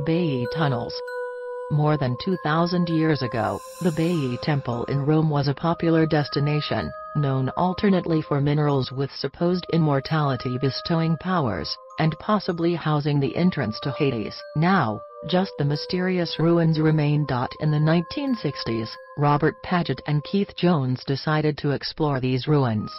Baiae tunnels. More than 2,000 years ago, the Baiae Temple in Rome was a popular destination, known alternately for minerals with supposed immortality-bestowing powers, and possibly housing the entrance to Hades. Now, just the mysterious ruins remain. In the 1960s, Robert Paget and Keith Jones decided to explore these ruins.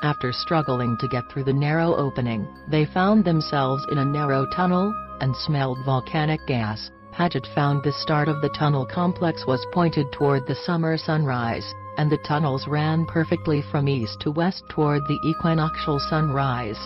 After struggling to get through the narrow opening, they found themselves in a narrow tunnel, and smelled volcanic gas. Paget found the start of the tunnel complex was pointed toward the summer sunrise, and the tunnels ran perfectly from east to west toward the equinoctial sunrise.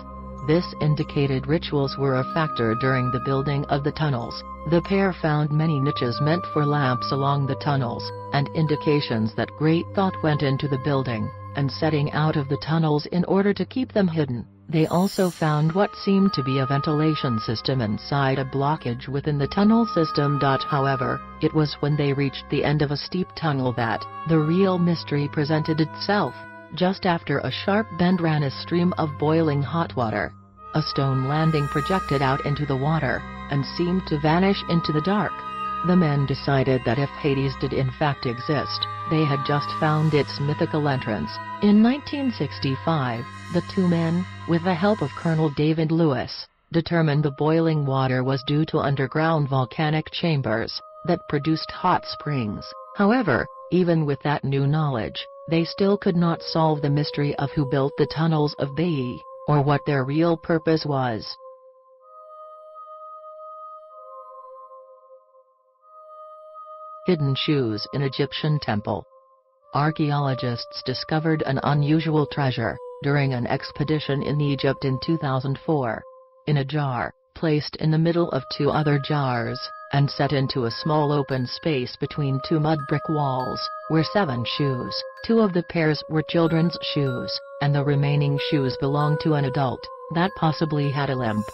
This indicated rituals were a factor during the building of the tunnels. The pair found many niches meant for lamps along the tunnels, and indications that great thought went into the building and setting out of the tunnels in order to keep them hidden. They also found what seemed to be a ventilation system inside a blockage within the tunnel system. However, it was when they reached the end of a steep tunnel that the real mystery presented itself. Just after a sharp bend ran a stream of boiling hot water. A stone landing projected out into the water, and seemed to vanish into the dark. The men decided that if Hades did in fact exist, they had just found its mythical entrance. In 1965, the two men, with the help of Colonel David Lewis, determined the boiling water was due to underground volcanic chambers that produced hot springs. However, even with that new knowledge, they still could not solve the mystery of who built the tunnels of Baiae, or what their real purpose was. Hidden shoes in Egyptian temple. Archaeologists discovered an unusual treasure during an expedition in Egypt in 2004. In a jar, placed in the middle of two other jars, and set into a small open space between two mud brick walls, were 7 shoes. 2 of the pairs were children's shoes, and the remaining shoes belonged to an adult that possibly had a limp.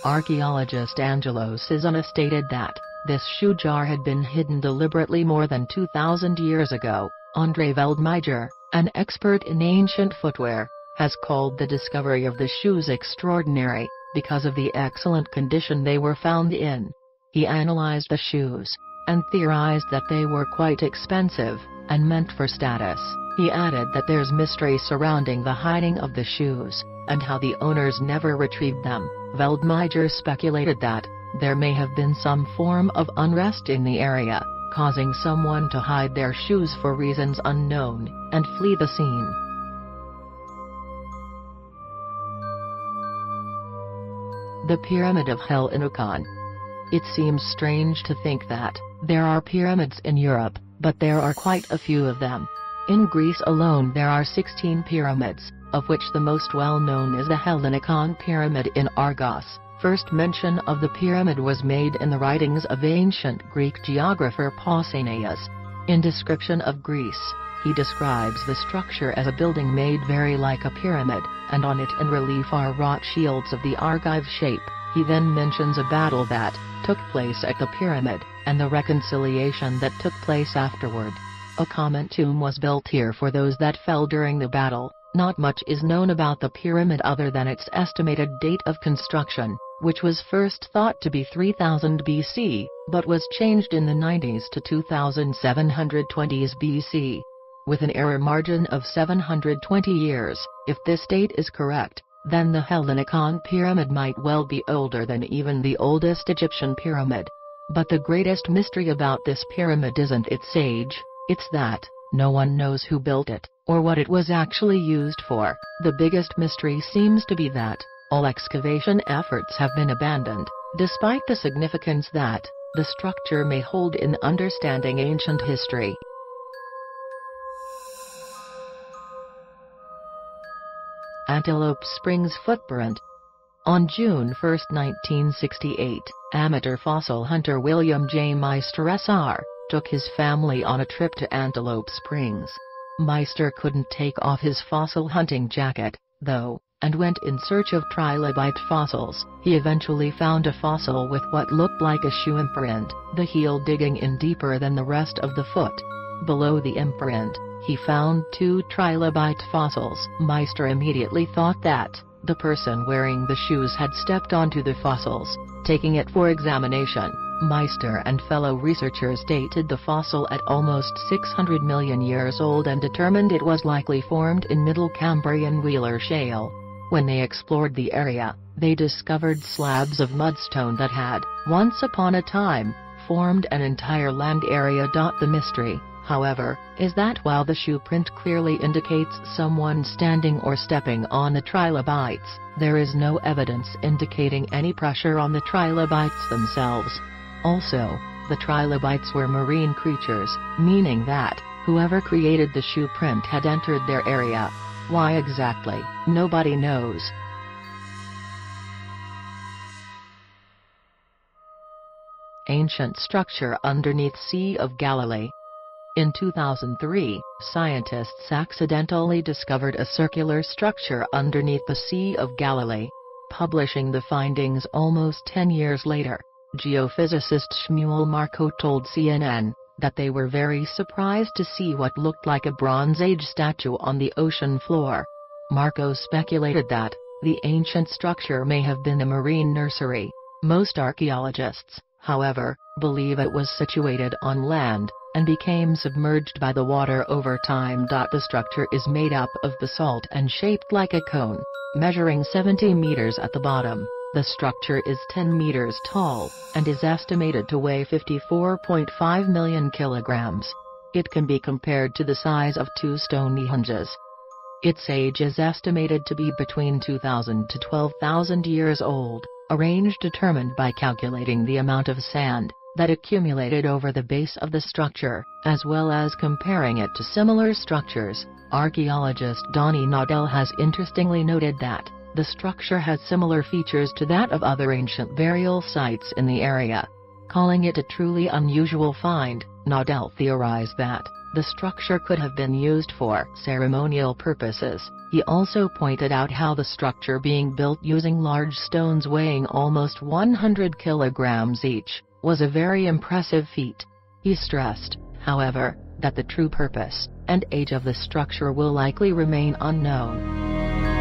Archaeologist Angelo Cesana stated that this shoe jar had been hidden deliberately more than 2,000 years ago. André Veldmeijer, an expert in ancient footwear, has called the discovery of the shoes extraordinary, because of the excellent condition they were found in. He analyzed the shoes, and theorized that they were quite expensive, and meant for status. He added that there's mystery surrounding the hiding of the shoes, and how the owners never retrieved them. Veldmeijer speculated that there may have been some form of unrest in the area, causing someone to hide their shoes for reasons unknown, and flee the scene. The Pyramid of Hell in Akon. It seems strange to think that there are pyramids in Europe, but there are quite a few of them. In Greece alone there are 16 pyramids, of which the most well-known is the Hellinikon Pyramid in Argos. First mention of the pyramid was made in the writings of ancient Greek geographer Pausanias. In Description of Greece, he describes the structure as a building made very like a pyramid, and on it in relief are wrought shields of the Argive shape. He then mentions a battle that took place at the pyramid, and the reconciliation that took place afterward. A common tomb was built here for those that fell during the battle. Not much is known about the pyramid other than its estimated date of construction, which was first thought to be 3000 BC, but was changed in the 90s to 2720s BC. With an error margin of 720 years, if this date is correct, then the Hellinikon pyramid might well be older than even the oldest Egyptian pyramid. But the greatest mystery about this pyramid isn't its age, it's that no one knows who built it, or what it was actually used for. The biggest mystery seems to be that all excavation efforts have been abandoned, despite the significance that the structure may hold in understanding ancient history. Antelope Springs Footprint. On June 1, 1968, amateur fossil hunter William J. Meister Sr. took his family on a trip to Antelope Springs. Meister couldn't take off his fossil hunting jacket, though, and went in search of trilobite fossils. He eventually found a fossil with what looked like a shoe imprint, the heel digging in deeper than the rest of the foot. Below the imprint, he found 2 trilobite fossils. Meister immediately thought that the person wearing the shoes had stepped onto the fossils. Taking it for examination, Meister and fellow researchers dated the fossil at almost 600 million years old and determined it was likely formed in Middle Cambrian Wheeler Shale. When they explored the area, they discovered slabs of mudstone that had, once upon a time, formed an entire land area. The mystery, however, is that while the shoe print clearly indicates someone standing or stepping on the trilobites, there is no evidence indicating any pressure on the trilobites themselves. Also, the trilobites were marine creatures, meaning that, whoever created the shoe print had entered their area. Why exactly, nobody knows. Ancient structure underneath Sea of Galilee. In 2003, scientists accidentally discovered a circular structure underneath the Sea of Galilee. Publishing the findings almost 10 years later, geophysicist Shmuel Marco told CNN that they were very surprised to see what looked like a Bronze Age statue on the ocean floor. Marco speculated that the ancient structure may have been a marine nursery. Most archaeologists, however, believe it was situated on land and became submerged by the water over time. The structure is made up of basalt and shaped like a cone, measuring 70 meters at the bottom. The structure is 10 meters tall, and is estimated to weigh 54.5 million kilograms. It can be compared to the size of 2 Stonehenge. Its age is estimated to be between 2,000 to 12,000 years old, a range determined by calculating the amount of sand that accumulated over the base of the structure, as well as comparing it to similar structures. Archaeologist Donnie Naudel has interestingly noted that the structure has similar features to that of other ancient burial sites in the area. Calling it a truly unusual find, Naudel theorized that the structure could have been used for ceremonial purposes. He also pointed out how the structure being built using large stones weighing almost 100 kilograms each was a very impressive feat. He stressed, however, that the true purpose and age of the structure will likely remain unknown.